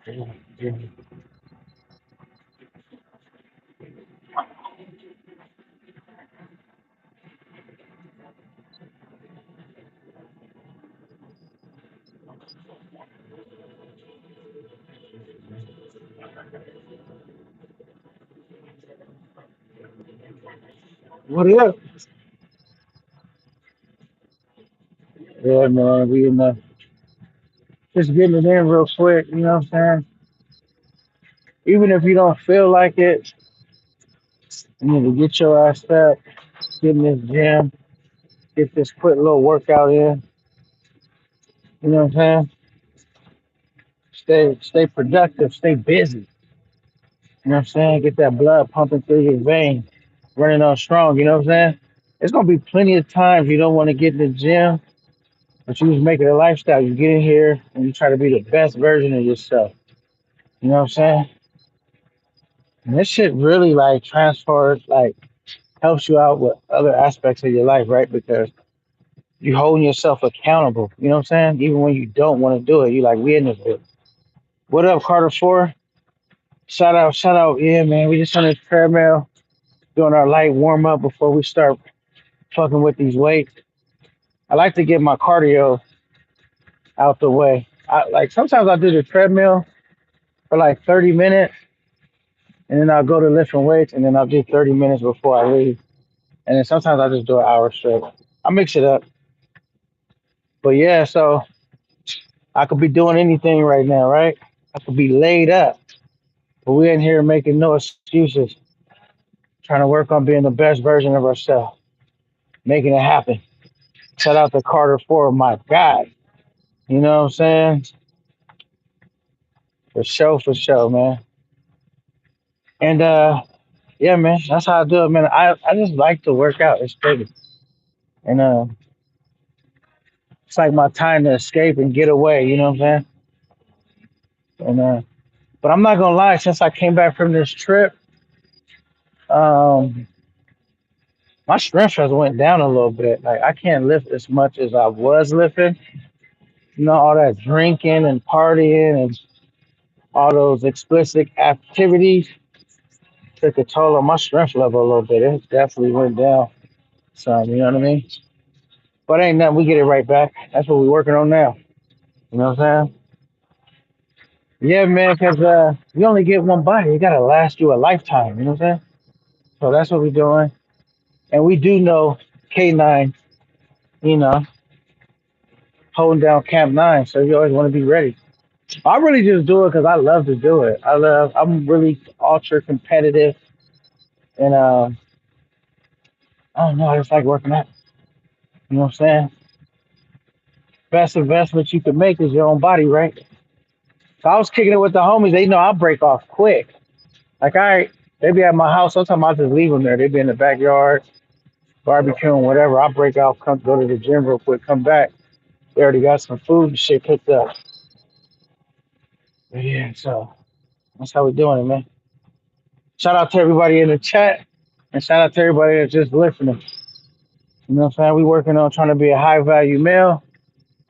What up? Yeah, man. We in the just getting it in real quick. You know what I'm saying? Even if you don't feel like it, you need to get your ass up, get in this gym, get this quick little workout in. You know what I'm saying? Stay productive, stay busy. You know what I'm saying? Get that blood pumping through your veins, running on strong. You know what I'm saying? There's gonna be plenty of times you don't want to get in the gym, but you just make it a lifestyle. You get in here and you try to be the best version of yourself. You know what I'm saying? And this shit really like transfers, like helps you out with other aspects of your life, right? Because you holding yourself accountable. You know what I'm saying? Even when you don't want to do it, you like we in this bit. What up, Carter Four? Shout out, yeah, man. We just on the treadmill doing our light warm up before we start fucking with these weights. I like to get my cardio out the way. I like sometimes I do the treadmill for like 30 minutes and then I'll go to lifting weights and then I'll do 30 minutes before I leave. And then sometimes I just do an hour straight. I mix it up. But yeah, so I could be doing anything right now, right? I could be laid up. But we in here making no excuses, trying to work on being the best version of ourselves, making it happen. Shout out to Carter Four, my guy. You know what I'm saying? For sure, man. And yeah, man, that's how I do it, man. I just like to work out. It's crazy. And it's like my time to escape and get away, you know what I'm saying? And but I'm not gonna lie, since I came back from this trip, um my strength has went down a little bit. Like I can't lift as much as I was lifting. You know, all that drinking and partying and all those explicit activities took a toll on my strength level a little bit. It definitely went down some, you know what I mean? But ain't nothing, we get it right back. That's what we're working on now. You know what I'm saying? Yeah, man, because you only get one body. It got to last you a lifetime. You know what I'm saying? So that's what we're doing. And we do know K9, you know, holding down Camp 9. So you always want to be ready. I really just do it because I love to do it. I'm really ultra competitive. And I don't know, I just like working out. You know what I'm saying? Best investment you can make is your own body, right? So I was kicking it with the homies. They know I break off quick. Like, they be at my house. Sometimes I just leave them there. They be in the backyard, barbecuing, whatever. I break out, come go to the gym real quick, come back. They already got some food and shit cooked up. But yeah, so that's how we doing it, man. Shout out to everybody in the chat and shout out to everybody that's just listening. You know what I'm saying? We working on trying to be a high value male.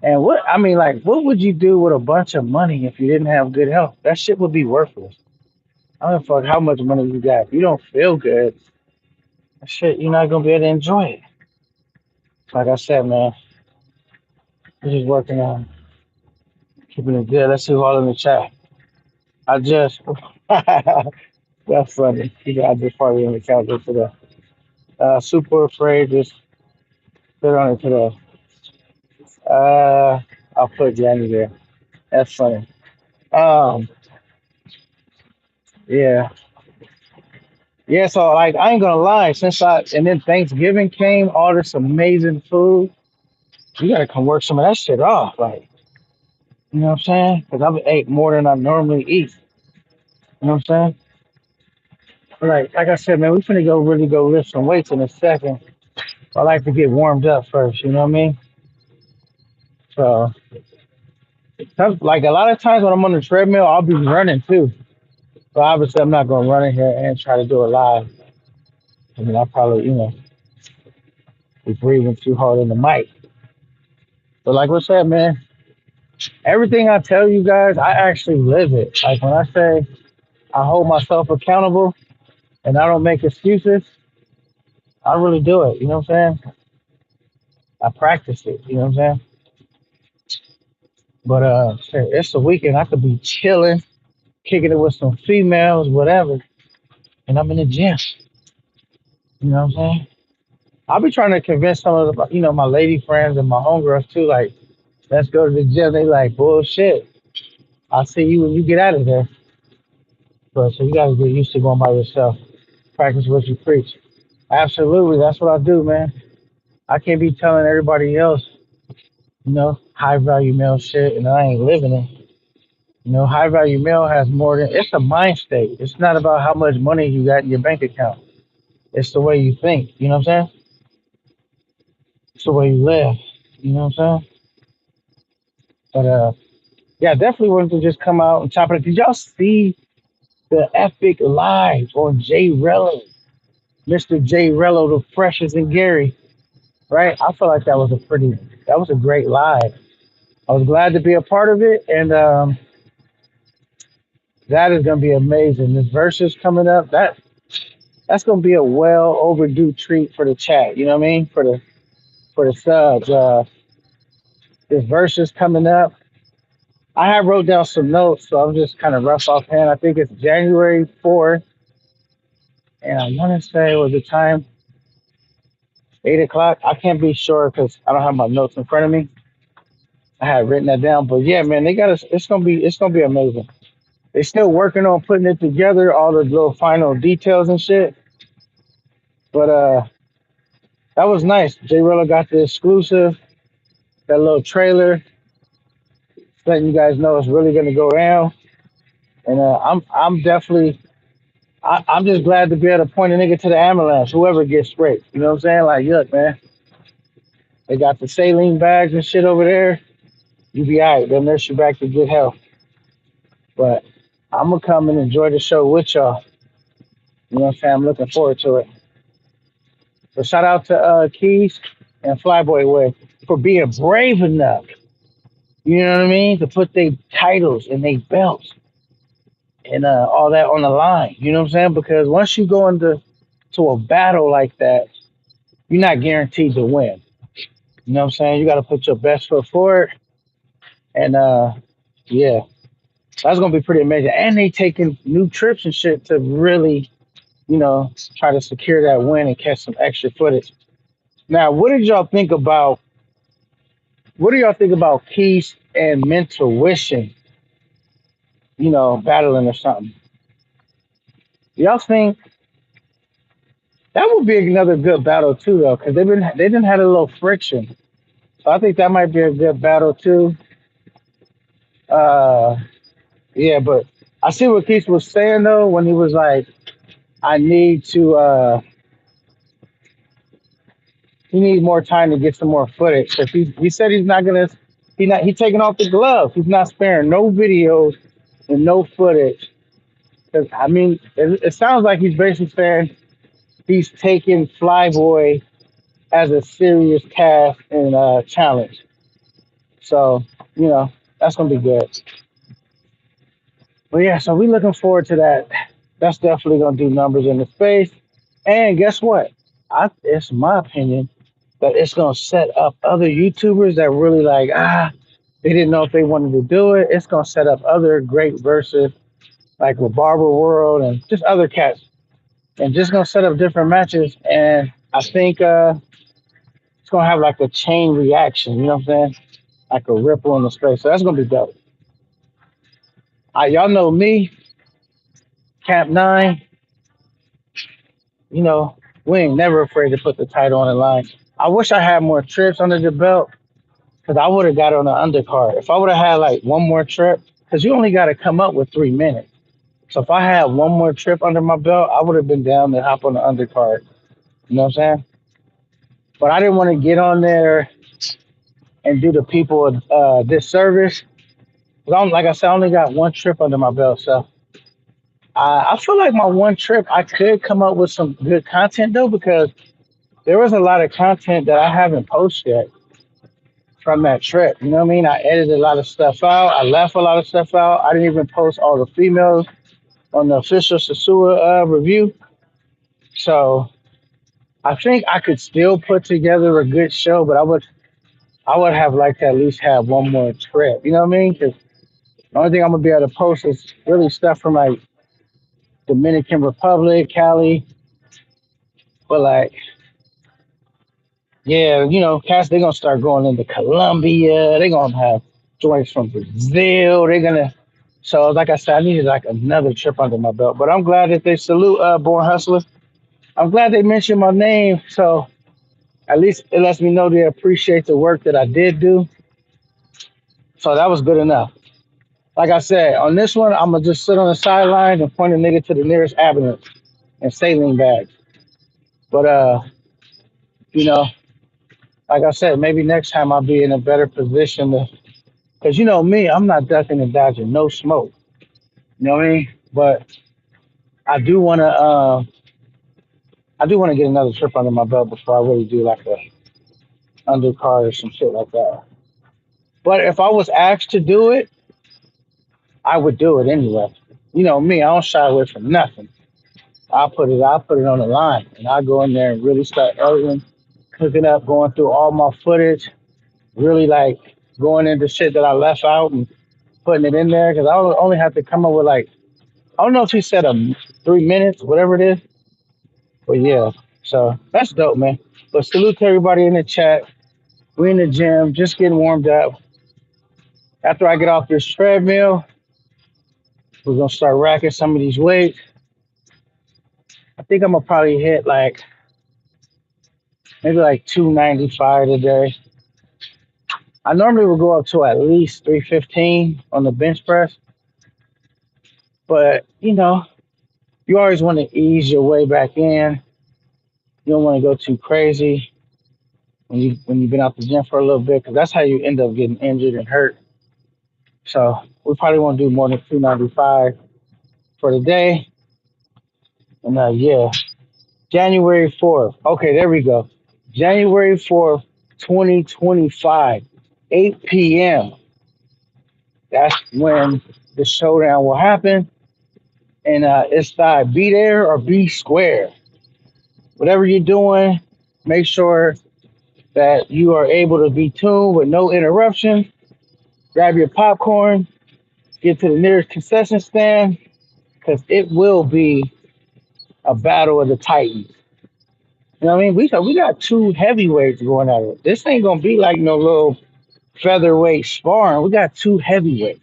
And what would you do with a bunch of money if you didn't have good health? That shit would be worthless. I don't give a fuck how much money you got. If you don't feel good, that shit, you're not gonna be able to enjoy it. Like I said, man, we're just working on keeping it good. Let's see who all in the chat. I just that's funny. I just party in the couch today. Super afraid, just put on it today. Uh, I'll put Danny there. That's funny. Um, yeah, yeah. So like, I ain't gonna lie. And then Thanksgiving came, all this amazing food. You gotta come work some of that shit off, like you know what I'm saying? Because I've ate more than I normally eat. You know what I'm saying? But like I said, man, we finna go really go lift some weights in a second. I like to get warmed up first. You know what I mean? So, like a lot of times when I'm on the treadmill, I'll be running too. So obviously, I'm not gonna run in here and try to do it live. I mean, I probably, be breathing too hard in the mic. But like I said, man, Everything I tell you guys, I actually live it. Like when I say I hold myself accountable and I don't make excuses, I really do it. You know what I'm saying? I practice it. You know what I'm saying? But shit, it's the weekend. I could be chilling, kicking it with some females, whatever, and I'm in the gym. You know what I'm saying? I'll be trying to convince some of the, my lady friends and my homegirls too. Like, let's go to the gym. They like bullshit. I'll see you when you get out of there. But so you gotta get used to going by yourself. Practice what you preach. Absolutely, that's what I do, man. I can't be telling everybody else, high value male shit, and I ain't living it. High value male has more than it's a mind state. It's not about how much money you got in your bank account. It's the way you think. You know what I'm saying? It's the way you live. You know what I'm saying? But yeah, definitely wanted to just come out and chop it up. Did y'all see the epic live on Jay Rello? Mr. Jay Rello, the freshest and Gary, right? I feel like that was a great live. I was glad to be a part of it, and that is gonna be amazing. This versus coming up, that's gonna be a well overdue treat for the chat. You know what I mean? For the subs. This versus coming up. I have wrote down some notes, so I'm just kind of rough offhand. I think it's January 4th, and I want to say was the time 8 o'clock. I can't be sure because I don't have my notes in front of me. I had written that down, but yeah, man, they got us. It's gonna be amazing. They still working on putting it together, all the little final details and shit. But that was nice. J Rilla got the exclusive, that little trailer, letting you guys know it's really gonna go down. And I'm definitely I'm just glad to be able to point a nigga to the ambulance, whoever gets scraped. You know what I'm saying? Like, look, man, they got the saline bags and shit over there. You be alright. They'll nurse you back to good health. But I'm gonna come and enjoy the show with y'all. You know what I'm saying? I'm looking forward to it. So shout out to Keys and Flyboy Way for being brave enough, you know what I mean, to put their titles and their belts and all that on the line. You know what I'm saying? Because once you go into a battle like that, you're not guaranteed to win. You know what I'm saying? You got to put your best foot forward, and yeah, that's gonna be pretty amazing. And they taking new trips and shit to really, try to secure that win and catch some extra footage. Now, what do y'all think about Keith and Mental Wishing, battling or something? Y'all think that would be another good battle too, though, because they didn't had a little friction. So I think that might be a good battle too. Uh, yeah, but I see what Keith was saying though when he was like, "I need to, he needs more time to get some more footage." Because he said he's not gonna, he taking off the glove. He's not sparing no videos and no footage. 'Cause, I mean, it sounds like he's basically saying he's taking Flyboy as a serious task and challenge. So, you know, that's gonna be good. But yeah, so we looking forward to that. That's definitely gonna do numbers in the space. And guess what? It's my opinion that it's gonna set up other YouTubers that really like they didn't know if they wanted to do it. It's gonna set up other great verses like with Barber World and just other cats, and just gonna set up different matches. And I think it's gonna have like a chain reaction. You know what I'm saying? Like a ripple in the space. So that's gonna be dope. Y'all know me, Camp Nine. You know, we ain't never afraid to put the title on the line. I wish I had more trips under the belt because I would have got on the undercard. If I would have had like one more trip, because you only got to come up with 3 minutes. So if I had one more trip under my belt, I would have been down to hop on the undercard. You know what I'm saying? But I didn't want to get on there and do the people disservice. 'Cause like I said, I only got one trip under my belt. So I feel like my one trip, I could come up with some good content though, because there was a lot of content that I haven't posted yet. from that trip. You know what I mean? I edited a lot of stuff out. I left a lot of stuff out. I didn't even post all the females on the official Sasua review. So I think I could still put together a good show, but I would have liked to at least have one more trip. You know what I mean? Because the only thing I'm gonna be able to post is really stuff from like Dominican Republic, Cali, but like yeah, cats they're gonna start going into Colombia. They're gonna have joints from Brazil. They're gonna so like I said, I needed like another trip under my belt. But I'm glad that they salute Born Hustler. I'm glad they mentioned my name. So at least it lets me know they appreciate the work that I did do. So that was good enough. Like I said, on this one, I'm gonna just sit on the sidelines and point a nigga to the nearest ambulance and saline bags. But you know, like I said, maybe next time I'll be in a better position to, because me, I'm not ducking and dodging no smoke. You know what I mean? But I do wanna, I do wanna get another trip under my belt before I really do like a undercard or some shit like that. But if I was asked to do it, I would do it anyway. You know me, I don't shy away from nothing. I'll put it on the line, and I'll go in there and really start editing, cooking up, going through all my footage, really like going into shit that I left out and putting it in there because I only have to come up with like I don't know if he said 3 minutes, whatever it is, but yeah. So that's dope, man. But salute to everybody in the chat. We in the gym, just getting warmed up. After I get off this treadmill, we're gonna start racking some of these weights. I think I'm gonna probably hit like maybe like 295 today. I normally would go up to at least 315 on the bench press, but you always want to ease your way back in. You don't want to go too crazy when you've been out the gym for a little bit, because that's how you end up getting injured and hurt. So we probably won't do more than 295 for the day. And yeah, January 4th. Okay, there we go. January 4th, 2025, 8 p.m. That's when the showdown will happen. And it's be there or be square. Whatever you're doing, make sure that you are able to be tuned with no interruption. Grab your popcorn, get to the nearest concession stand, because it will be a battle of the titans. You know what I mean? We got two heavyweights going at it. This ain't gonna be like no little featherweight sparring. We got two heavyweights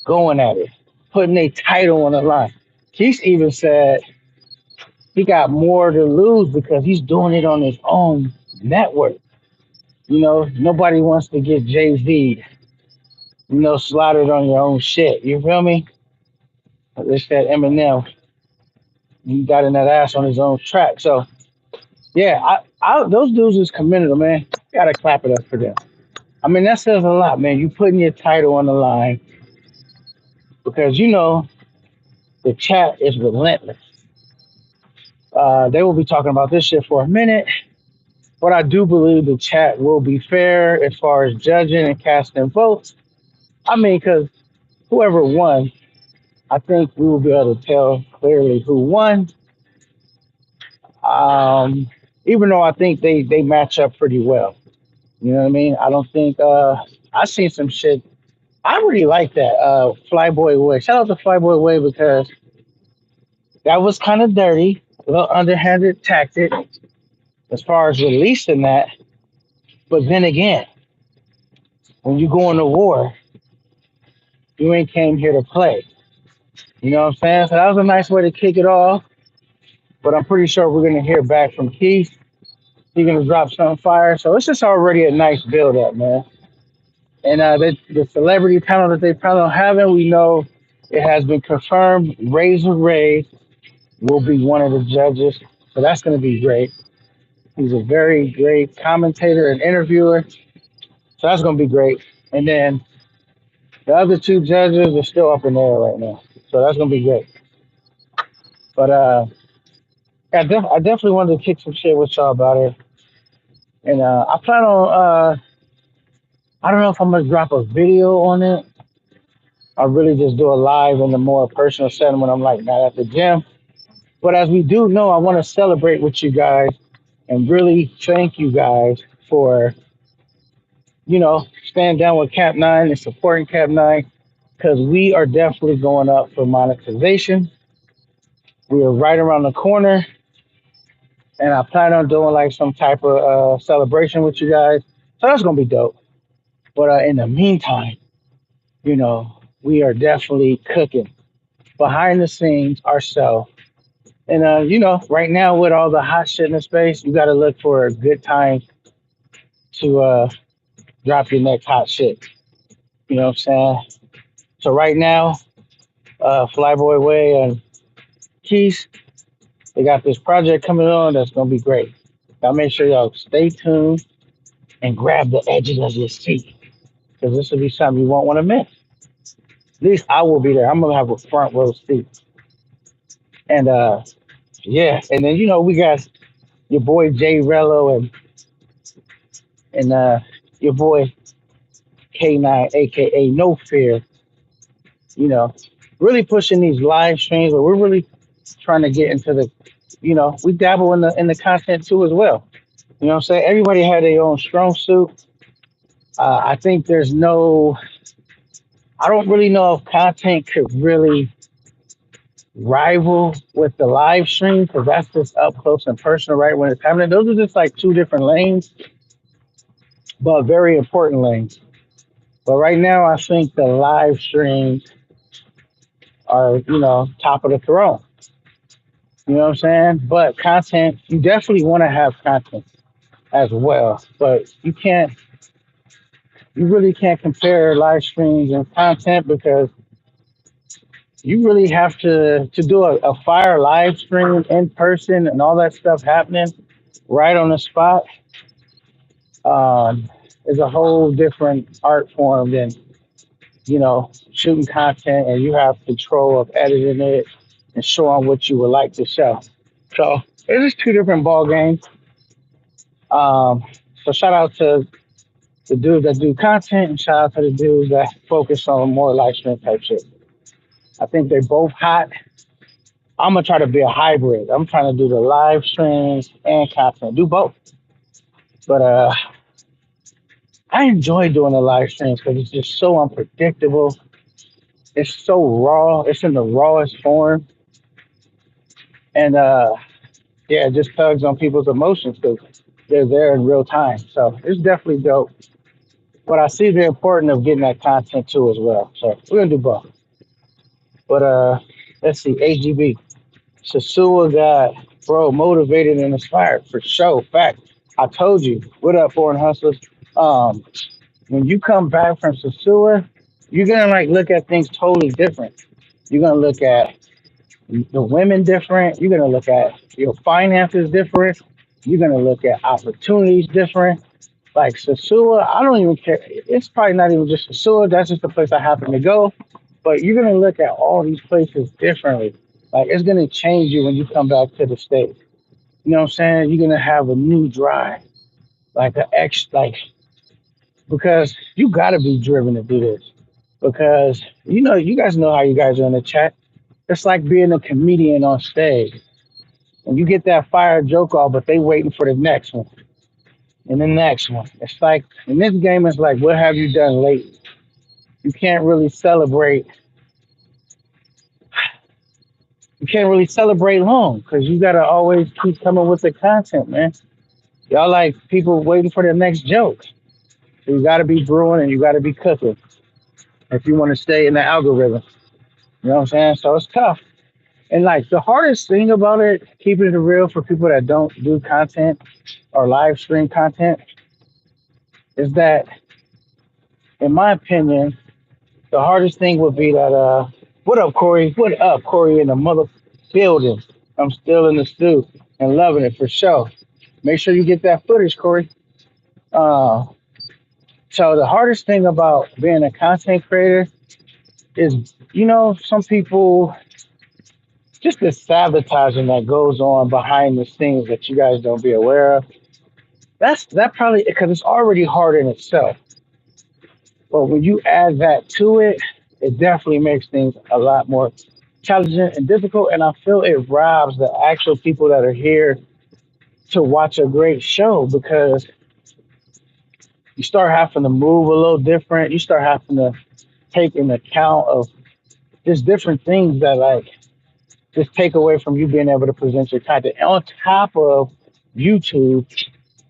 going at it, putting a title on the line. Keith even said he got more to lose because he's doing it on his own network. Nobody wants to get Jay Z, slaughtered on your own shit. You feel me? They said Eminem, he got in that ass on his own track. So yeah, those dudes is commendable, man. Gotta clap it up for them. I mean, that says a lot, man. You putting your title on the line because the chat is relentless. They will be talking about this shit for a minute, but I do believe the chat will be fair as far as judging and casting votes. I mean, because whoever won, I think we will be able to tell clearly who won. Um, Even though I think they match up pretty well. You know what I mean? I don't think I seen some shit. I really like that Flyboy Way. Shout out to Flyboy Way because that was kind of dirty, a little underhanded tactic as far as releasing that. But then again, when you go into war, you ain't came here to play. You know what I'm saying? So that was a nice way to kick it off. But I'm pretty sure we're gonna hear back from Keith. He's gonna drop some fire. So it's just already a nice build up, man. And the celebrity panel that they plan on having, we know it has been confirmed. Razor Ray will be one of the judges. So that's gonna be great. He's a very great commentator and interviewer. So that's gonna be great. And then the other two judges are still up in the air right now. So that's gonna be great. But I definitely wanted to kick some shit with y'all about it. And I plan on I don't know if I'm gonna drop a video on it. I really just do a live in the more personal setting when I'm like not at the gym. But as we do know, I want to celebrate with you guys and really thank you guys for staying down with Cap Nine and supporting Cap Nine because we are definitely going up for monetization. We are right around the corner, and I plan on doing like some type of celebration with you guys. So that's gonna be dope. But in the meantime, we are definitely cooking behind the scenes ourselves. And right now with all the hot shit in the space, you got to look for a good time to drop your next hot shit. You know what I'm saying? So right now, Flyboy Way and Keys, they got this project coming on that's gonna be great. Now make sure y'all stay tuned and grab the edges of your seat because this will be something you won't want to miss. At least I will be there. I'm gonna have a front row seat. And yeah, and then we got your boy Jay Rello and your boy K9, aka No Fear, you know, really pushing these live streams, but we're really trying to get into the, we dabble in the content too as well. You know what I'm saying? Everybody had their own strong suit. I think I don't really know if content could really rival with the live stream because that's just up close and personal, right? When it's happening, those are just like two different lanes, but very important lanes. But right now, I think the live streams are, top of the throne. You know what I'm saying? But content, you definitely want to have content as well. But you really can't compare live streams and content because you really have to do a fire live stream in person and all that stuff happening right on the spot. Um, is a whole different art form than shooting content and you have control of editing it and showing what you would like to show. So it's just two different ball games. Um, so shout out to the dudes that do content and shout out to the dudes that focus on more live stream type shit. I think they're both hot. I'm gonna try to be a hybrid. I'm trying to do the live streams and content, do both. But I enjoy doing the live streams because it's just so unpredictable. It's so raw. It's in the rawest form, and yeah, it just tugs on people's emotions because they're there in real time. So it's definitely dope. But I see the importance of getting that content too as well. So we're gonna do both. But let's see, AGB. Sasua got bro motivated and inspired for sure. Fact. I told you. What up, foreign hustlers? Um, when you come back from Sasua, you're gonna like look at things totally different. You're gonna look at the women different. You're gonna look at your finances different. You're gonna look at opportunities different. Like Sasua, I don't even care. It's probably not even just Sasua. That's just the place I happen to go. But you're gonna look at all these places differently. Like it's gonna change you when you come back to the state. You know what I'm saying? You're gonna have a new drive, like an X, like because you gotta be driven to do this. Because you guys know how you guys are in the chat. It's like being a comedian on stage. And you get that fire joke off, but they waiting for the next one and the next one. It's like in this game, it's like, what have you done lately? You can't really celebrate. You can't really celebrate long because you gotta always keep coming with the content, man. Y'all like people waiting for the next joke. So you gotta be brewing and you gotta be cooking if you want to stay in the algorithm. You know what I'm saying? So it's tough. And like the hardest thing about it, keeping it real for people that don't do content or live stream content, is that, in my opinion, the hardest thing would be that what up, Corey? What up, Corey in the mother building? I'm still in the stew and loving it for sure. Make sure you get that footage, Corey. Uh, so the hardest thing about being a content creator is, some people just the sabotaging that goes on behind the scenes that you guys don't be aware of. That probably because it's already hard in itself. But when you add that to it, it definitely makes things a lot more challenging and difficult. And I feel it robs the actual people that are here to watch a great show because you start having to move a little different. You start having to take in account of just different things that like just take away from you being able to present your content. And on top of YouTube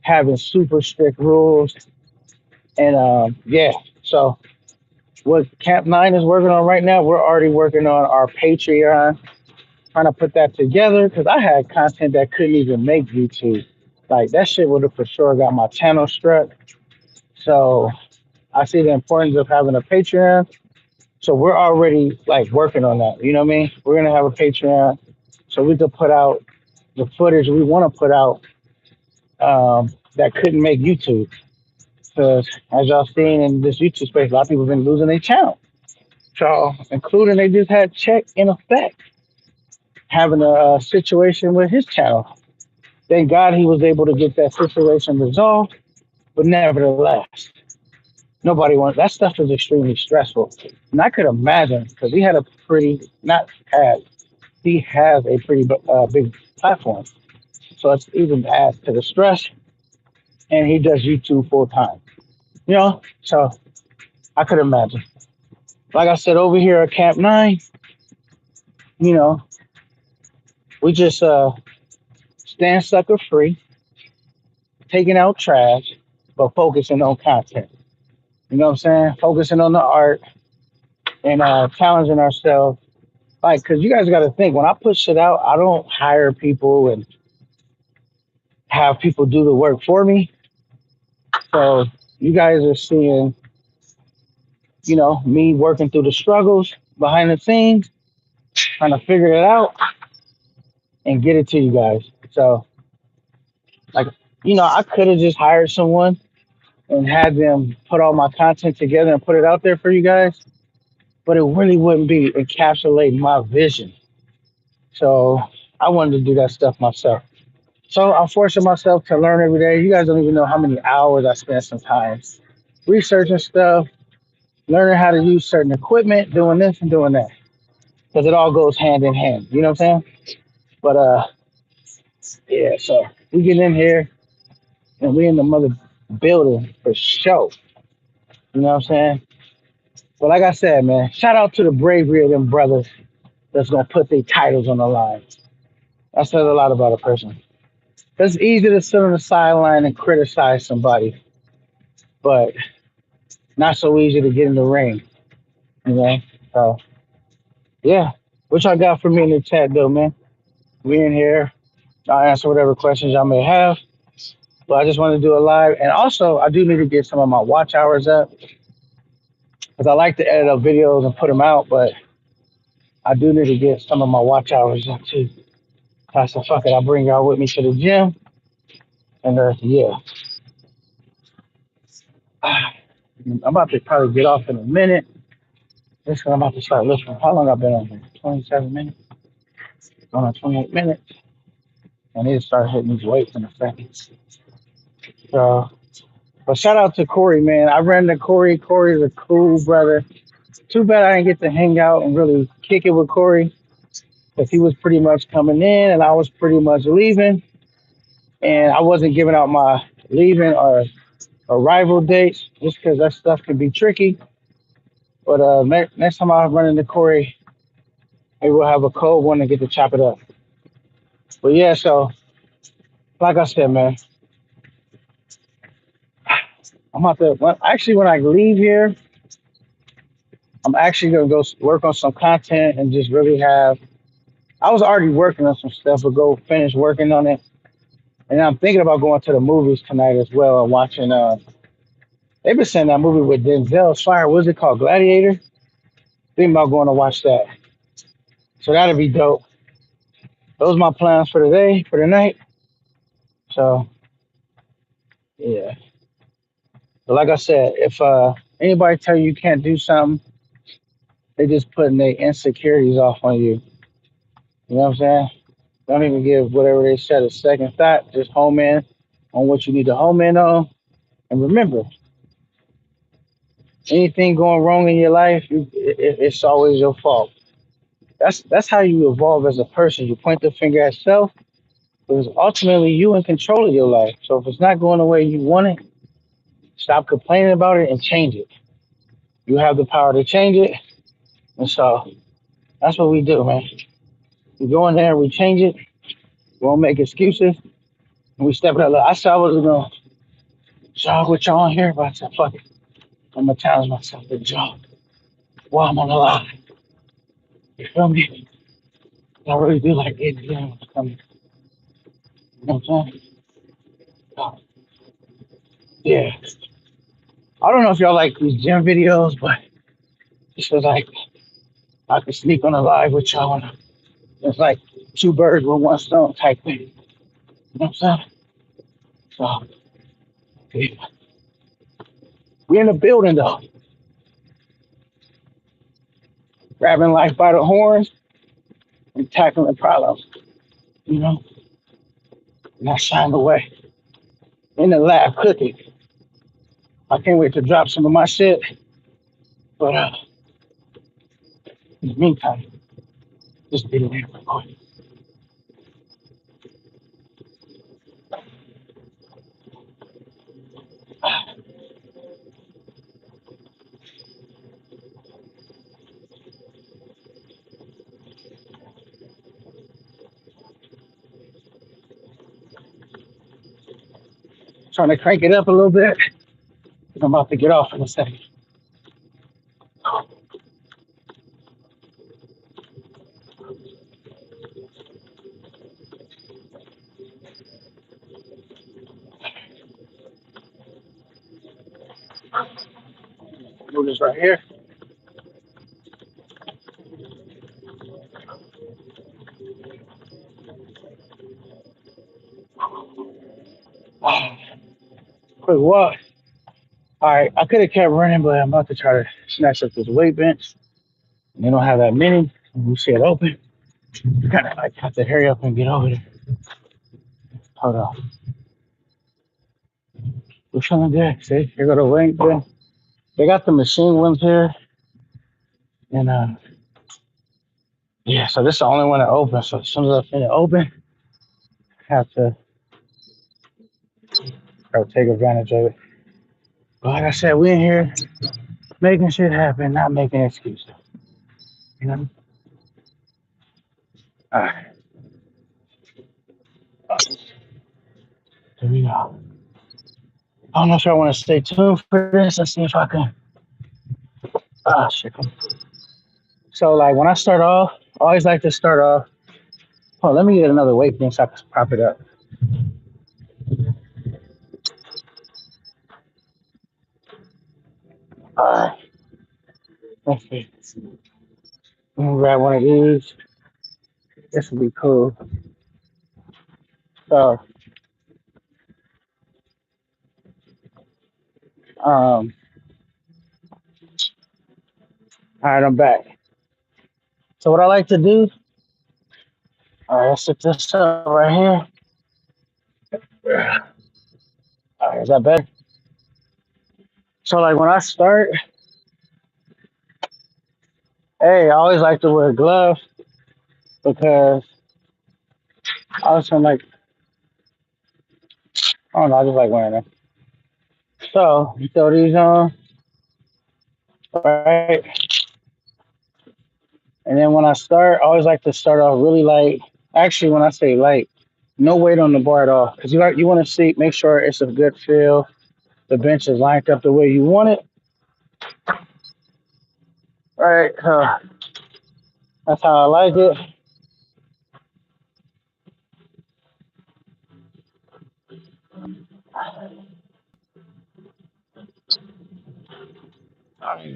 having super strict rules and yeah, so what Camp Nine is working on right now, we're already working on our Patreon, trying to put that together because I had content that couldn't even make YouTube. Like that shit would have for sure got my channel struck. So I see the importance of having a Patreon. So we're already like working on that. You know what I mean? We're gonna have a Patreon so we could put out the footage we want to put out that couldn't make YouTube. Because as y'all seen in this YouTube space, a lot of people have been losing their channel. So, including they just had Check in effect having a situation with his channel. Thank God he was able to get that situation resolved, but nevertheless, nobody wants that stuff is extremely stressful. And I could imagine because he had a pretty, not had, he has a pretty big platform. So it's even adds to the stress, and he does YouTube full time. So I could imagine. Like I said, over here at Camp Nine, you know, we just stand sucker free, taking out trash, but focusing on content. You know what I'm saying? Focusing on the art and challenging ourselves. Like, cause you guys got to think when I put shit out, I don't hire people and have people do the work for me. So you guys are seeing, me working through the struggles behind the scenes, trying to figure it out and get it to you guys. So, like, I could have just hired someone and had them put all my content together and put it out there for you guys, but it really wouldn't be encapsulating my vision. So I wanted to do that stuff myself. So I'm forcing myself to learn every day. You guys don't even know how many hours I spend sometimes researching stuff, learning how to use certain equipment, doing this and doing that. Because it all goes hand in hand. You know what I'm saying? But yeah, so we get in here and we in the mother building for show. You know what I'm saying? But like I said, man, shout out to the bravery of them brothers that's gonna put their titles on the line. That says a lot about a person. It's easy to sit on the sideline and criticize somebody, but not so easy to get in the ring. You know? So yeah. What y'all got for me in the chat though, man? We in here. I'll answer whatever questions y'all may have. But I just want to do a live. And also I do need to get some of my watch hours up. Because I like to edit up videos and put them out, but I do need to get some of my watch hours up too. I said, fuck it, I'll bring y'all with me to the gym. And yeah, I'm about to probably get off in a minute. This is I'm about to start listening. How long I've been on here? 27 minutes? Going on 28 minutes. I need to start hitting these weights in a second. So, but shout out to Corey, man. I ran into Corey. Corey's a cool brother. Too bad I didn't get to hang out and really kick it with Corey because he was pretty much coming in and I was pretty much leaving. And I wasn't giving out my leaving or arrival dates just because that stuff can be tricky. But next time I run into Corey, maybe we'll have a cold one and get to chop it up. But yeah, so like I said, man, I'm about to actually when I leave here, I'm actually gonna go work on some content and just really have. I was already working on some stuff, but go finish working on it. And I'm thinking about going to the movies tonight as well and watching. They've been saying that movie with Denzel Fire. What's it called? Gladiator. Thinking about going to watch that. So that'll be dope. Those are my plans for today, for the night. So yeah. But like I said, if anybody tell you can't do something, they just putting their insecurities off on you. You know what I'm saying? Don't even give whatever they said a second thought. Just home in on what you need to home in on. And remember, Anything going wrong in your life, it's always your fault. That's how you evolve as a person. You point the finger at self, because ultimately you in control of your life. So if it's not going the way you want it, stop complaining about it and change it. You have the power to change it, and so that's what we do, man. We go in there, we change it. We won't make excuses, and we step it up. Look, I said I was gonna jog with y'all on here, but I said fuck it. I'm gonna challenge myself to jog while I'm on the line. You feel me? I really do like getting down. You know what I'm saying? So, yeah. I don't know if y'all like these gym videos, but this was like I could sneak on a live with y'all. It's like two birds with one stone type thing. You know what I'm saying? So we in the building though, grabbing life by the horns and tackling problems. You know, not shying away. In the lab cooking. I can't wait to drop some of my shit. But in the meantime, just get in there real quick. Trying to crank it up a little bit. I'm about to get off in a second. Do this right here. Quick walk. All right, I could have kept running, but I'm about to try to snatch up this weight bench. They don't have that many. You see it open. You kind of like have to hurry up and get over there. Hold on. We're feeling good. See, here go the weight bench. They got the machine ones here, and yeah. So this is the only one that opens. So as soon as I finish open, I have to take advantage of it. But like I said, we in here making shit happen, not making excuses. You know. All right. Here we go. I don't know if I want to stay tuned for this. Let's see if I can. Ah, shit. So, like, when I start off, I always like to start off. Oh, let me get another weight thing so I can prop it up. All right. Let's see. Let me grab one of these. This would be cool. So, all right, I'm back. So, what I like to do, all right, let's set this up right here. All right, is that better? So, like, when I start, hey, I always like to wear gloves because I was like, I don't know, I just like wearing them. So, you throw these on, right? And then when I start, I always like to start off really light. Actually, when I say light, no weight on the bar at all, because you want to see, make sure it's a good feel. The bench is lined up the way you want it. All right, that's how I like it.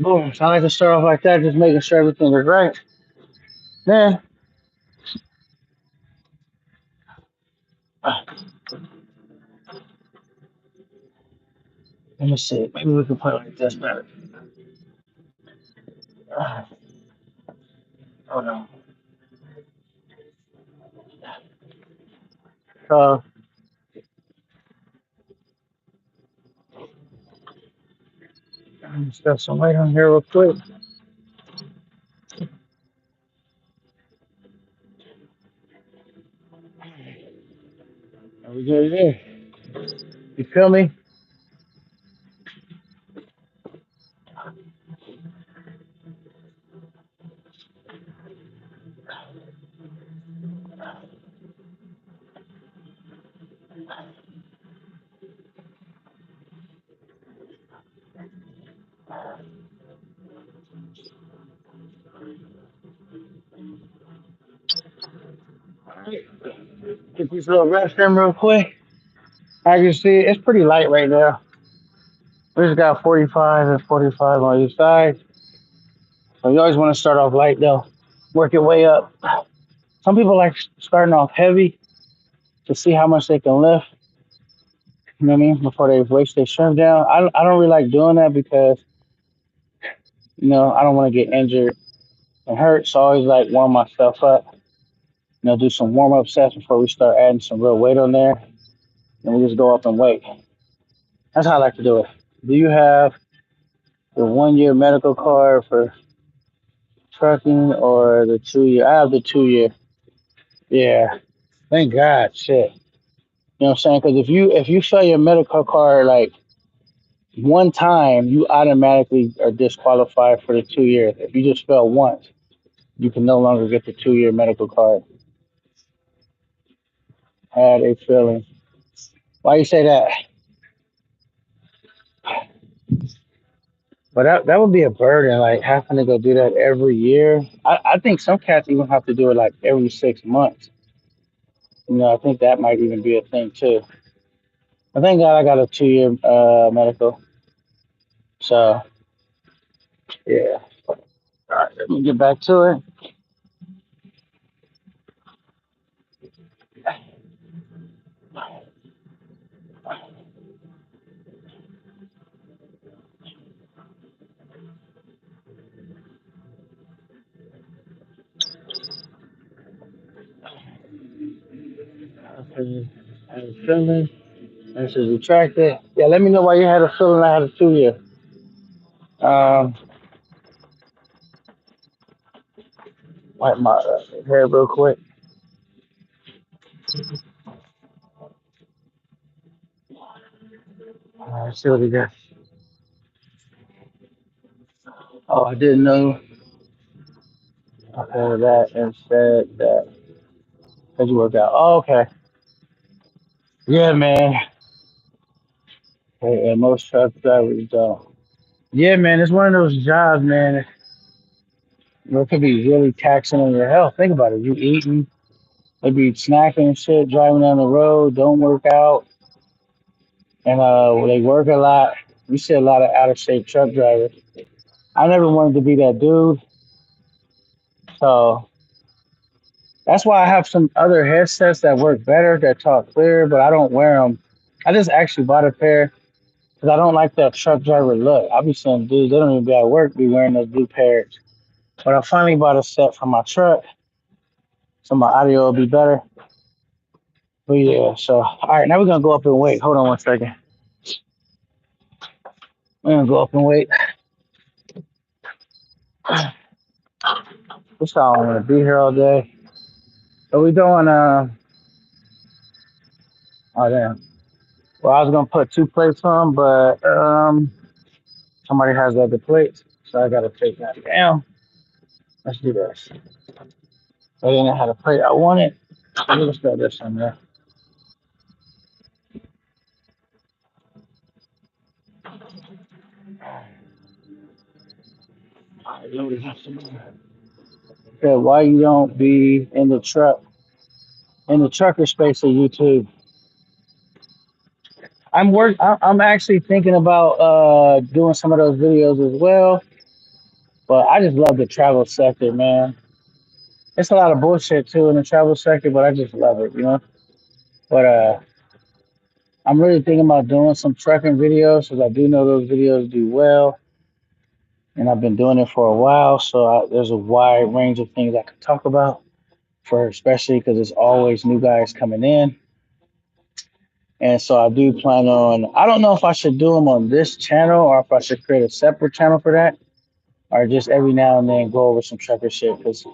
Boom. So I like to start off like that, just making sure everything is right. Then, uh, let me see. Maybe we can play like this better. Uh, hold on. So, Just got some weight on here real quick. Are we good there? You feel me? Alright. Get these little reps in real quick. As you see, it's pretty light right now. We just got 45 and 45 on each side. So you always want to start off light though. Work your way up. Some people like starting off heavy to see how much they can lift. You know what I mean? Before they waste their strength down. I don't really like doing that because, I don't want to get injured and hurt. So I always like warm myself up. Do some warm up sets before we start adding some real weight on there. And we just go up and weight. That's how I like to do it. Do you have the 1 year medical card for trucking or the 2 year? I have the 2 year. Yeah. Thank God. Shit. You know what I'm saying? Because if you show your medical card like one time, you automatically are disqualified for the 2 year. If you just fail once, you can no longer get the 2 year medical card. Had a feeling. Why you say that? But that would be a burden, like having to go do that every year. I think some cats even have to do it like every 6 months. I think that might even be a thing too. I thank God I got a 2 year medical. So yeah. All right, let me get back to it. Okay. I had a feeling. This is retracted. Yeah, let me know why you had a feeling I had a 2 year. Um, wipe my hair real quick. Let's see what he got. Oh, I didn't know. Okay, that and said that. Did you work out? Oh, okay. Yeah, man. Hey, and most truck drivers don't. Yeah, man, it's one of those jobs, man. It could be really taxing on your health. Think about it. You eating, maybe snacking and shit, driving down the road, don't work out, and they work a lot. You see a lot of out of shape truck drivers. I never wanted to be that dude, so that's why I have some other headsets that work better, that talk clear, but I don't wear them. I just actually bought a pair because I don't like that truck driver look. I be seeing dudes, they don't even be at work, be wearing those blue pairs. But I finally bought a set for my truck, so my audio will be better. But yeah, so all right, now we're gonna go up and wait. Hold on one second. We're gonna go up and wait. This how I don't want to be here all day. So we doing oh damn. Well, I was gonna put two plates on, but somebody has the other plates, so I gotta take that down. Let's do this. I didn't have a plate I wanted. So let's throw this in there. All right, load it up some more. Okay, why you don't be in the trucker space of YouTube? I'm actually thinking about doing some of those videos as well, but I just love the travel sector, man. It's a lot of bullshit too in the travel sector, but I just love it. But I'm really thinking about doing some trucking videos because I do know those videos do well, and I've been doing it for a while. So there's a wide range of things I could talk about for, especially because there's always new guys coming in. And so I do plan on. I don't know if I should do them on this channel or if I should create a separate channel for that, or just every now and then go over some trucker shit. Because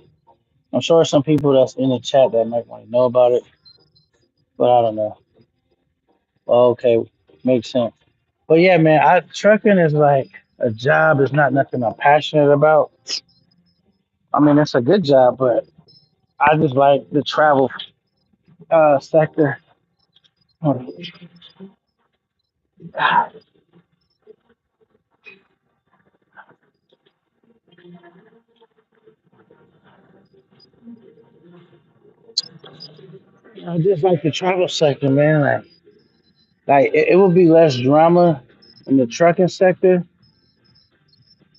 I'm sure some people that's in the chat that might want to know about it, but I don't know. Well, okay, makes sense. But yeah, man, trucking is like a job. It's not nothing I'm passionate about. I mean, it's a good job, but I just like the travel sector. I just like the travel sector, man. Like it would be less drama in the trucking sector,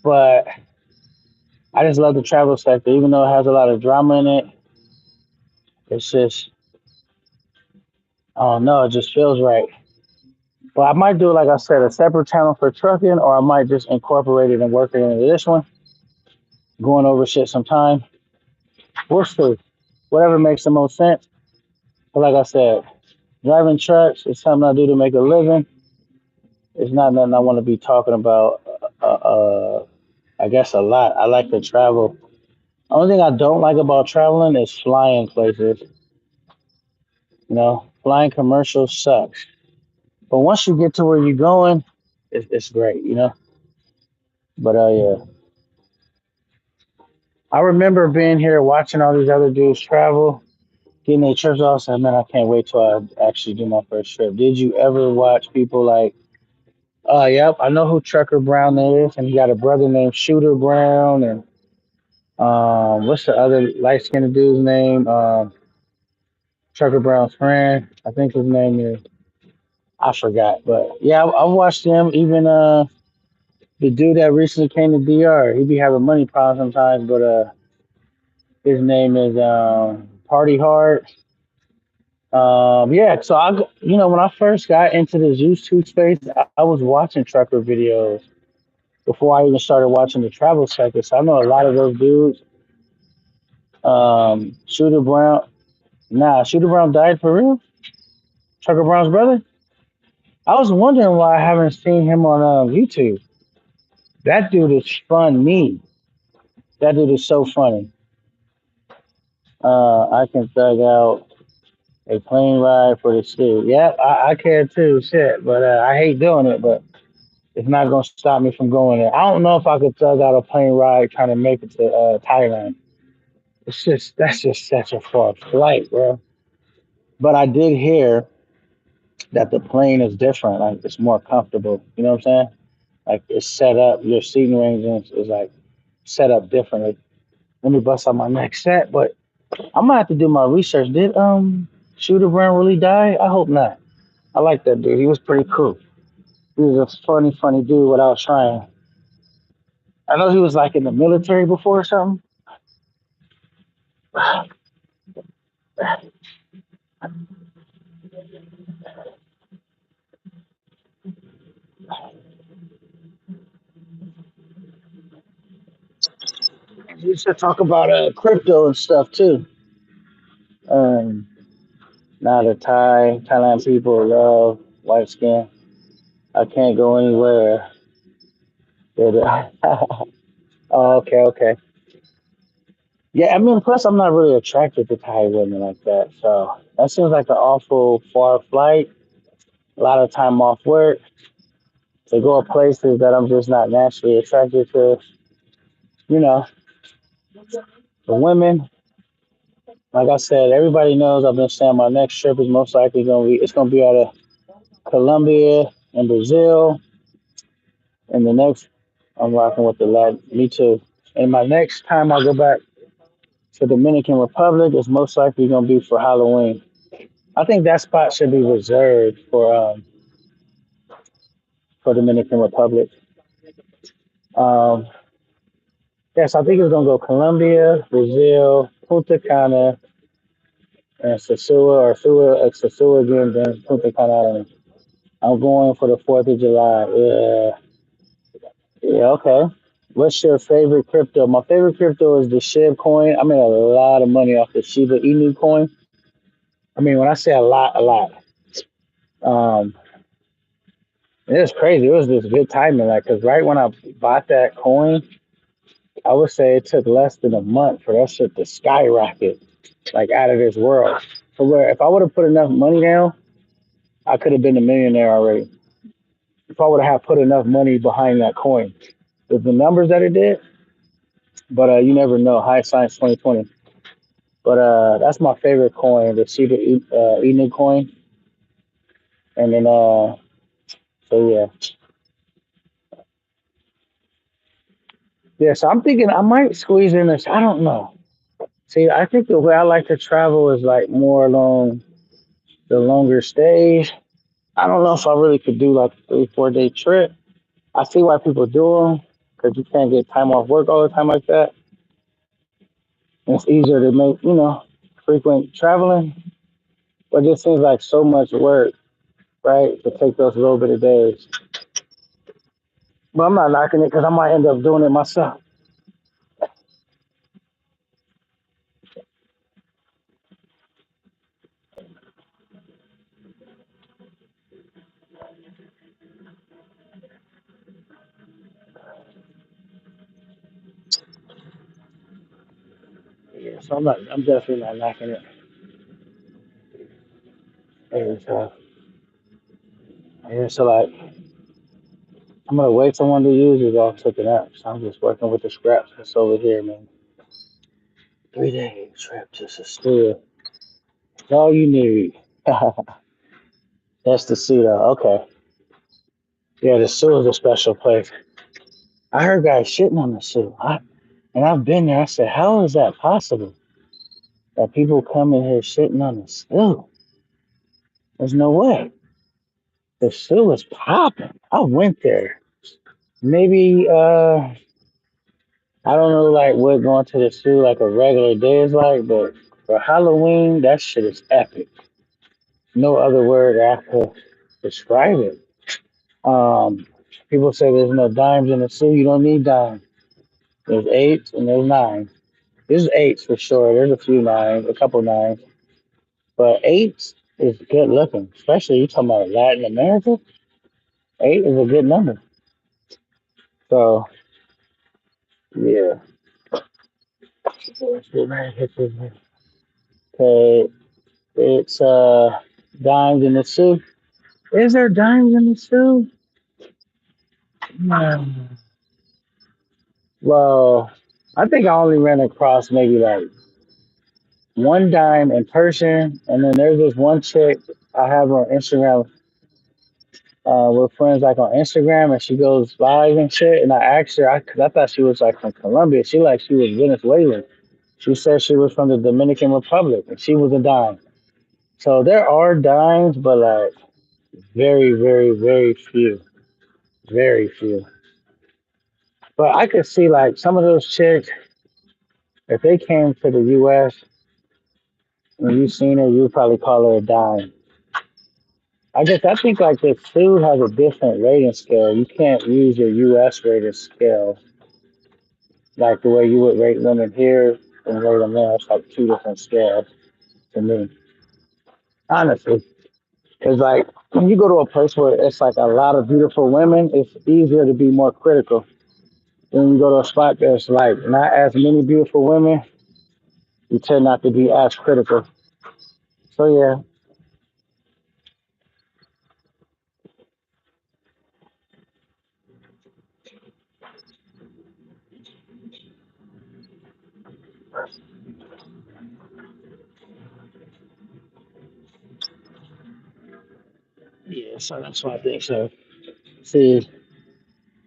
but I just love the travel sector, even though it has a lot of drama in it. It's just, I don't know, it just feels right. But I might do, like I said, a separate channel for trucking, or I might just incorporate it and work it into this one, going over shit sometime. We'll see. Whatever makes the most sense. But like I said, driving trucks is something I do to make a living. It's not nothing I want to be talking about. I guess a lot. I like to travel. Only thing I don't like about traveling is flying places. You know, flying commercials sucks. But once you get to where you're going, it's great. You know. But yeah, I remember being here watching all these other dudes travel, getting their trips off. Said, man, I can't wait till I actually do my first trip. Did you ever watch people like? Yep, I know who Trucker Brown is, and he got a brother named Shooter Brown, and what's the other light skinned dude's name? Trucker Brown's friend. I think his name is. I forgot, but yeah, I've watched him. Even the dude that recently came to DR, he be having money problems sometimes, but his name is Party Hard. Yeah, so when I first got into the YouTube space, I was watching trucker videos before I even started watching the travel sector. So I know a lot of those dudes. Shooter Brown, nah, Shooter Brown died for real. Trucker Brown's brother. I was wondering why I haven't seen him on YouTube. That dude is funny. That dude is so funny. I can thug out a plane ride for the city. Yep, I can too. Shit, but I hate doing it. But it's not gonna stop me from going there. I don't know if I could thug out a plane ride trying to make it to Thailand. That's just such a far flight, bro. But I did hear that the plane is different. Like it's more comfortable. You know what I'm saying? Like it's set up. Your seating arrangements is like set up differently. Let me bust out my next set, but I'm gonna have to do my research. Did Shooter Brown really die? I hope not. I like that dude. He was pretty cool. He was a funny dude without trying. I know he was like in the military before or something. We should talk about crypto and stuff too. Um, Now the Thailand people love white skin. I can't go anywhere. Oh, okay. Yeah, I mean, plus I'm not really attracted to Thai women like that. So that seems like an awful far flight. A lot of time off work to go to places that I'm just not naturally attracted to. You know, the women. Like I said, everybody knows I've been saying my next trip is most likely gonna be out of Colombia and Brazil. And the next, I'm rocking with the Latin. Me too. And my next time I go back to Dominican Republic is most likely gonna be for Halloween. I think that spot should be reserved for Dominican Republic. Um, yes, I think it's gonna go Colombia, Brazil, Punta Cana, and Sosua again, then Punta Cana. I'm going for the 4th of July. Yeah, okay. What's your favorite crypto? My favorite crypto is the SHIB coin. I made a lot of money off the Shiba Inu coin. I mean, when I say a lot, Um, it was crazy. It was just good timing, like, cause right when I bought that coin, I would say it took less than a month for that shit to skyrocket, like out of this world. So where if I would have put enough money down, I could have been a millionaire already. If I would have put enough money behind that coin, with the numbers that it did. But you never know. High science 2020. But that's my favorite coin, the Shiba Inu coin. And then so yeah, yeah. So I'm thinking I might squeeze in this. I don't know. See, I think the way I like to travel is like more along the longer stays. I don't know if I really could do like a 3 4 day trip. I see why people do them because you can't get time off work all the time like that. And it's easier to make, frequent traveling. But it just seems like so much work, right, to take those little bit of days. But I'm not knocking it because I might end up doing it myself. Yeah, so I'm definitely not knocking it. And yeah, so like, I'm gonna wait for one to use it all took it out. So I'm just working with the scraps that's over here, man. 3 day trip to Castilla. That's all you need. That's the sea though. Okay. Yeah, the zoo is a special place. I heard guys shitting on the zoo. And I've been there. I said, how is that possible? That people come in here shitting on the zoo? There's no way. The zoo is popping. I went there. Maybe I don't know like what going to the zoo like a regular day is like, but for Halloween, that shit is epic. No other word I could describe it. Um, People say there's no dimes in the zoo. You don't need dimes. There's eights and there's nines. There's eights for sure. There's a few nines, a couple nines, but eights is good looking. Especially you talking about Latin America. Eight is a good number. So yeah. Okay, it's dimes in the zoo. Is there dimes in the zoo? Hmm. Well, I think I only ran across maybe like one dime in person, and then there's this one chick I have on Instagram. We're friends like on Instagram, and she goes live and shit. And I asked her, cause I thought she was like from Colombia. She was Venezuelan. She said she was from the Dominican Republic, and she was a dime. So there are dimes, but like very, very, very few, very few. But I could see like some of those chicks, if they came to the U.S. and you seen her, you'd probably call her a dime. I think like the food has a different rating scale. You can't use your U.S. rating scale like the way you would rate women here and rate them there. It's like two different scales to me, honestly. Because like when you go to a place where it's like a lot of beautiful women, it's easier to be more critical. When you go to a spot that's like not as many beautiful women, you tend not to be as critical. So yeah, yeah. So that's why I think so. See,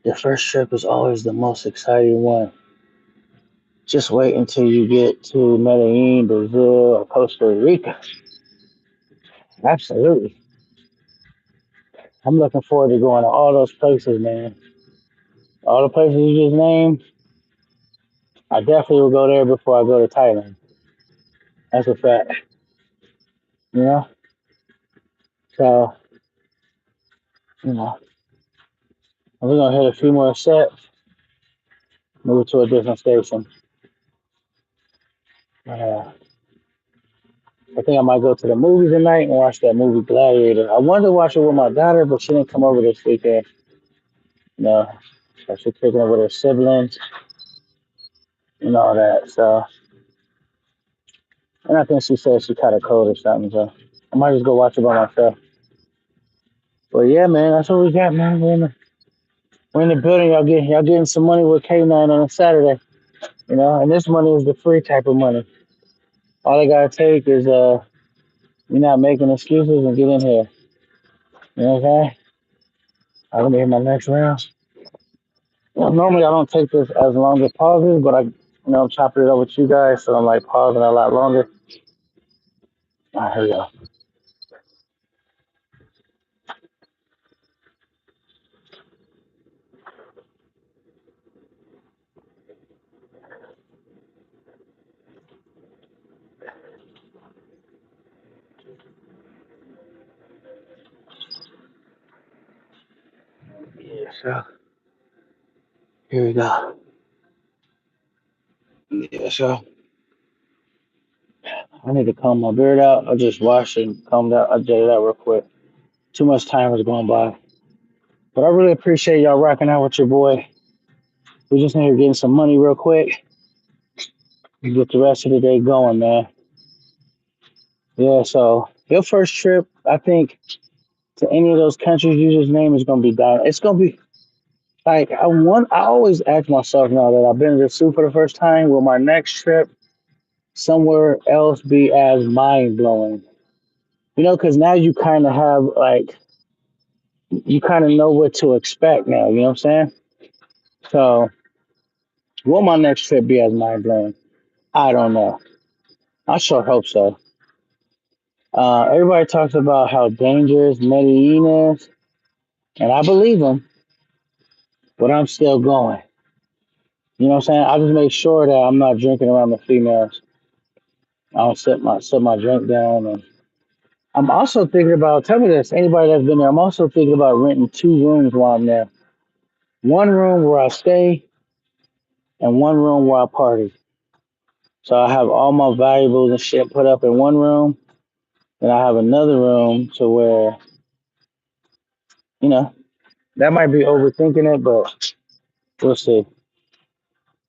the first trip is always the most exciting one. Just wait until you get to Medellin, Brazil, or Costa Rica. Absolutely. I'm looking forward to going to all those places, man. All the places you just named, I definitely will go there before I go to Thailand. That's a fact. You know? So, you know, we're gonna hit a few more sets, move to a different station. Uh, I think I might go to the movies tonight and watch that movie Gladiator. I wanted to watch it with my daughter, but she didn't come over this weekend. No, so she's taking it with her siblings and all that. So, and I think she said she caught a cold or something. So I might just go watch it by myself. But yeah, man, that's what we got, man. We're in the building. Y'all getting some money with K9 on a Saturday. You know, and this money is the free type of money. All they gotta take is you're not making excuses and get in here. You know what I'm saying? I'm gonna be in my next round. Well, normally I don't take this as long as pauses, but I'm chopping it up with you guys, so I'm like pausing a lot longer. All right, here we go. Yeah, so here we go. Yeah, so I need to comb my beard out. I just washed and combed out. I did it out real quick. Too much time was going by. But I really appreciate y'all rocking out with your boy. We just need to get some money real quick and get the rest of the day going, man. Yeah, so your first trip, I think, to any of those countries you just named is gonna be down. It's gonna be like I always ask myself now that I've been to the zoo for the first time, will my next trip somewhere else be as mind blowing? You know, because now you kind of have like you kind of know what to expect now. You know what I'm saying? So, will my next trip be as mind blowing? I don't know. I sure hope so. Everybody talks about how dangerous Medellin is, and I believe them, but I'm still going. You know what I'm saying? I just make sure that I'm not drinking around the females. I don't set my drink down, and I'm also thinking about. Tell me this, anybody that's been there. I'm also thinking about renting two rooms while I'm there. One room where I stay, and one room where I party. So I have all my valuables and shit put up in one room, and I have another room to where you know that might be overthinking it, but we'll see.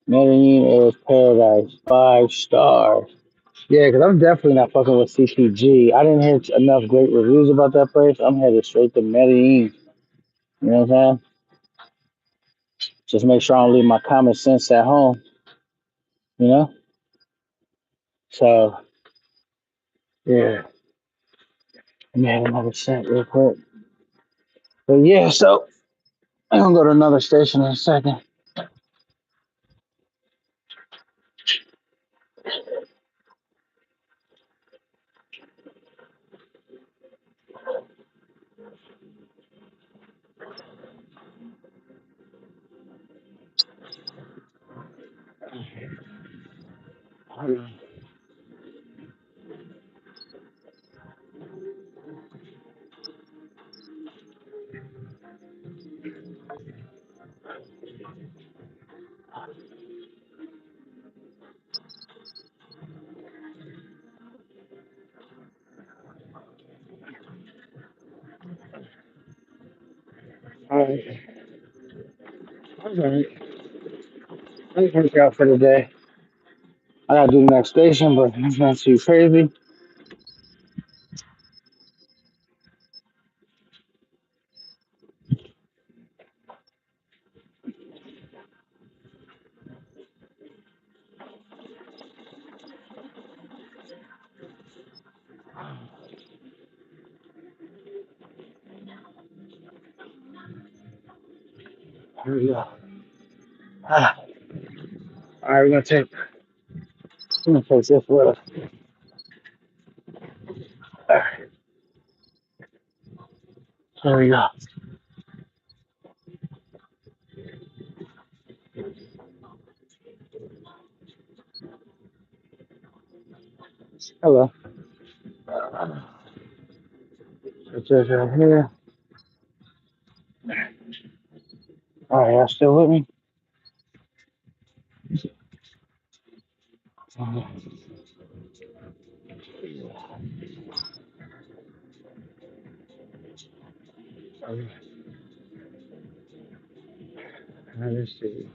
Medellin is paradise, 5 stars. Yeah, because I'm definitely not fucking with CPG. I didn't hear enough great reviews about that place. I'm headed straight to Medellin. You know what I'm saying? Just make sure I don't leave my common sense at home. You know? So, yeah. Let me have another cent real quick. But yeah, so I'm going to go to another station in a second. All right. All right. Let's work out for the day. I got to do the next station, but it's not too crazy. Here we go. Ah, all right, we're gonna take this with us. All right, here we go. Hello. It's just right here. All right, y'all still with me? Okay, let's see.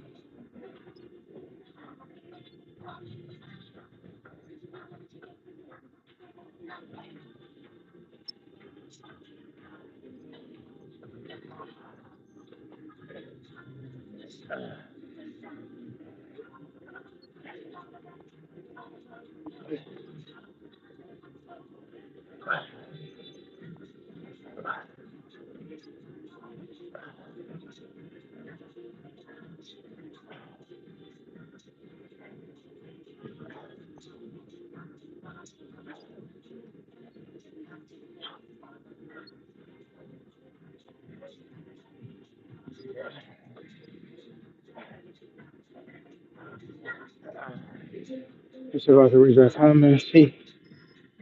Just about to reach that time. Let me see.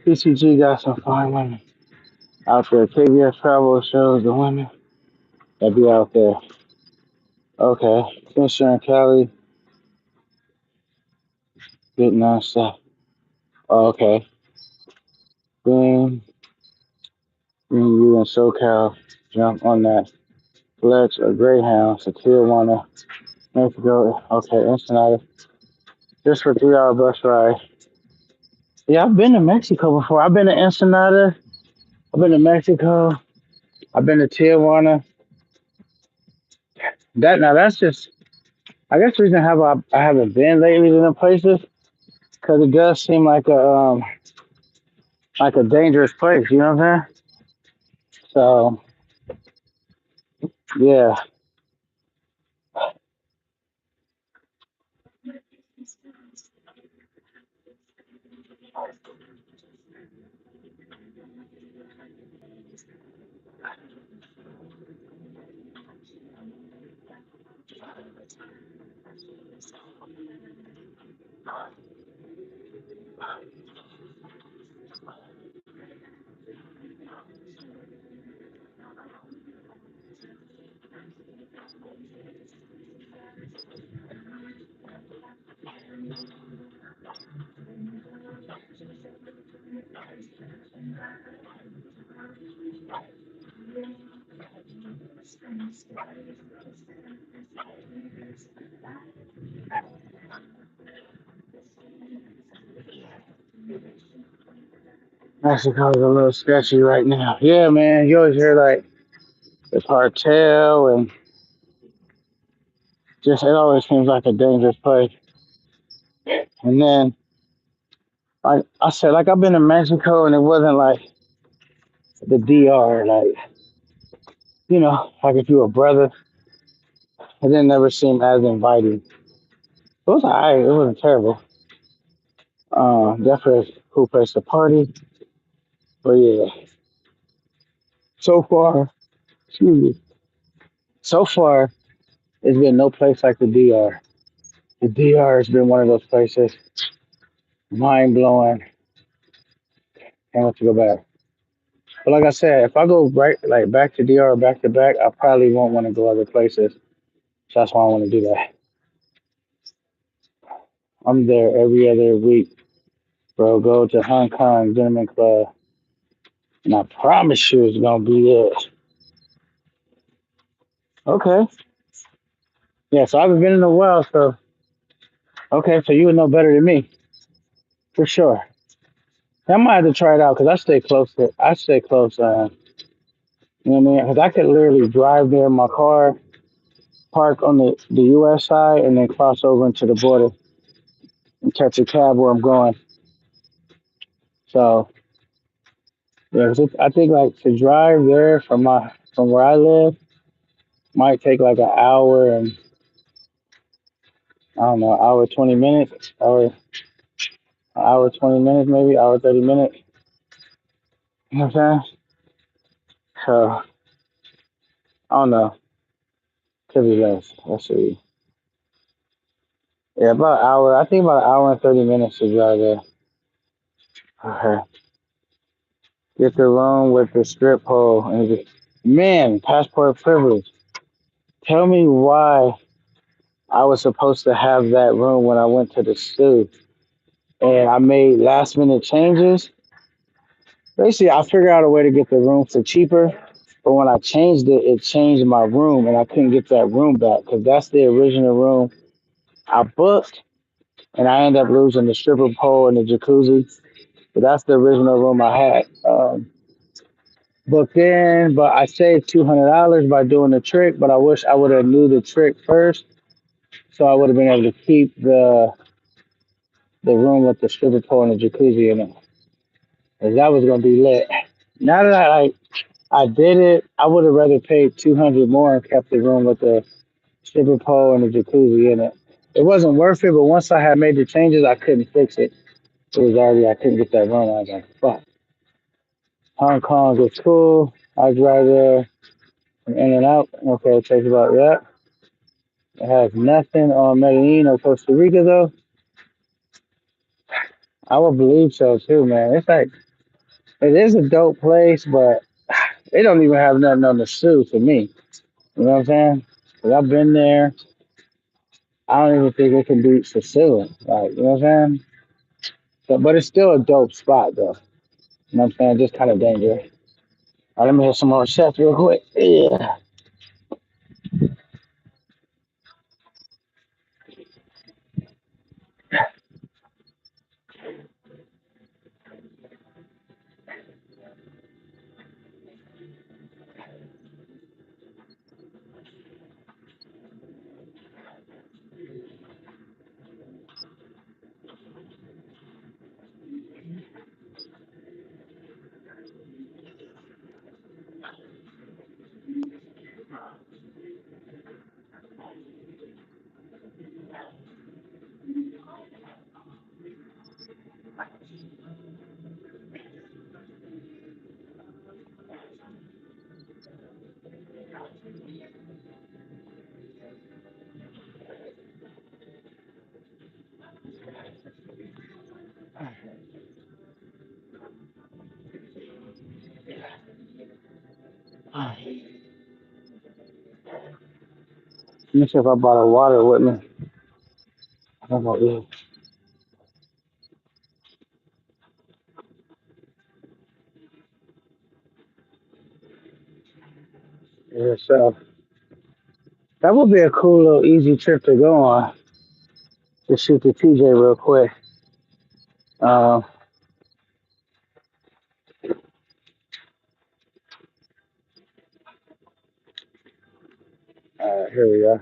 PCG got some fine women out there. KBS Travel shows the women that be out there. Okay. Spencer and Cali getting on stuff. Oh, okay. Then you and SoCal jump on that Flex or Greyhound to Tijuana, Mexico. Okay, Ensenada. Just for 3 hour bus ride. Yeah, I've been to Mexico before. I've been to Ensenada. I've been to Mexico. I've been to Tijuana. That now that's just. I guess the reason I haven't been lately to them places because it does seem like a dangerous place. You know what I'm saying? So yeah, Mexico's a little sketchy right now. Yeah, man. You always hear like the cartel and just it always seems like a dangerous place. And then like I said, like I've been to Mexico and it wasn't like the DR, like like if you were a brother, it didn't never seem as inviting. It was alright, it wasn't terrible. Definitely a cool place to party. But yeah, so far, excuse me, so far it's been no place like the DR. The DR has been one of those places, mind blowing. Can't wait to go back. But like I said, if I go right like back to DR back to back, I probably won't want to go other places. So that's why I want to do that. I'm there every other week, bro. Go to Hong Kong Gentleman Club, and I promise you it's gonna be it. Okay. Yeah. So I haven't been in a while. So okay. So you would know better than me for sure. I might have to try it out because I stay close. I stay close. You know what I mean? Because I could literally drive there in my car, park on the U.S. side, and then cross over into the border and catch a cab where I'm going. So yeah, 'cause I think like to drive there from where I live might take like an hour and I don't know, hour 20 minutes, hour 20 minutes maybe, hour 30 minutes. You know what I'm saying? So I don't know, could be less. Let's see. Yeah, about an hour. I think about an hour and 30 minutes to drive there. Okay. Get the room with the strip pole and just man, passport privilege. Tell me why I was supposed to have that room when I went to the stew and I made last minute changes. Basically, I figured out a way to get the room for cheaper, But when I changed it, it changed my room, and I couldn't get that room back because that's the original room I booked, and I ended up losing the stripper pole and the jacuzzi. But that's the original room I had booked in. But I saved $200 by doing the trick. But I wish I would have knew the trick first, so I would have been able to keep the room with the stripper pole and the jacuzzi in it, 'cause that was gonna be lit. Now that I did it, I would have rather paid 200 more and kept the room with the stripper pole and the jacuzzi in it. It wasn't worth it, but once I had made the changes, I couldn't fix it. It was already, I couldn't get that room. I was like, fuck. Hong Kong is cool. I drive there from in and out. Okay, it takes about that. It has nothing on Medellin or Costa Rica though. I would believe so too, man. It's like it is a dope place, but they don't even have nothing on the zoo for me. You know what I'm saying? 'Cause I've been there. I don't even think it can beat Sicily. Like, you know what I'm saying? So, but it's still a dope spot though. You know what I'm saying? Just kind of dangerous. All right, let me hit some more shots real quick. Yeah. Let me see if I brought a water with me. I don't know. Yeah. Yeah, so that would be a cool little easy trip to go on. To shoot the TJ real quick. Uh, here we go.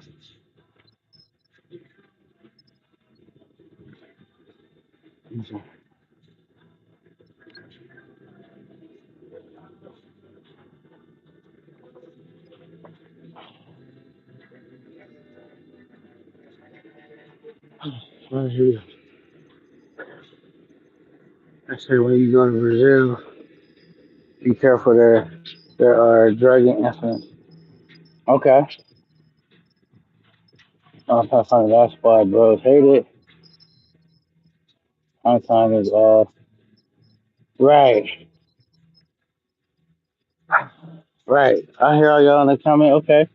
Right here. I say when you go to Brazil, be careful there. There are drug incidents. Okay. I'm trying to find that spot, bro. Hate it. My time is off. Right. Right. I hear all y'all in the comment. Okay.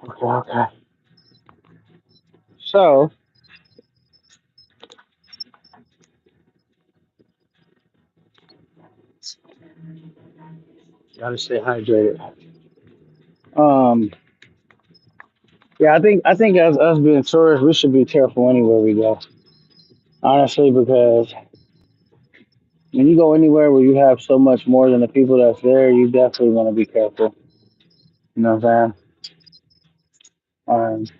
Okay. Okay. So, gotta stay hydrated. Um. Yeah, I think as us being tourists, we should be careful anywhere we go. Honestly, because when you go anywhere where you have so much more than the people that's there, you definitely want to be careful. You know what I'm saying?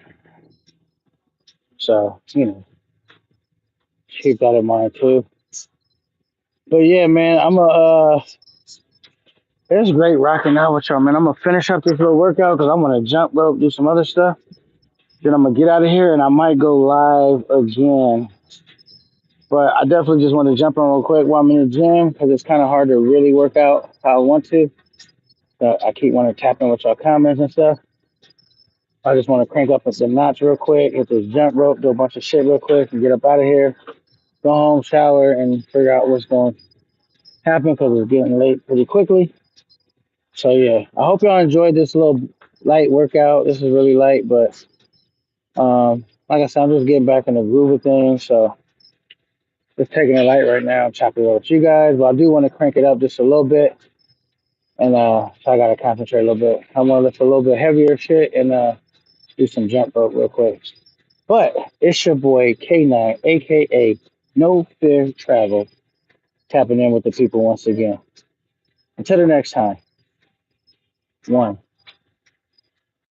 So keep that in mind too. But yeah, man, it's great rocking out with y'all, man. I'm gonna finish up this little workout because I'm gonna jump rope, do some other stuff. Then I'm gonna get out of here and I might go live again. But I definitely just want to jump on real quick while I'm in the gym because it's kind of hard to really work out how I want to. So I keep wanting to tap in with y'all comments and stuff. I just want to crank up some knots real quick, hit this jump rope, do a bunch of shit real quick, and get up out of here. Go home, shower, and figure out what's going to happen because it's getting late pretty quickly. So yeah, I hope y'all enjoyed this little light workout. This is really light, but like I said, I'm just getting back in the groove of things. So Just taking it light right now. I'm chopping it up with you guys, but I do want to crank it up just a little bit. And so I gotta concentrate a little bit. I want to lift a little bit heavier shit and do some jump rope real quick. But it's your boy K9, aka No Fear Travel, tapping in with the people once again. Until the next time, one.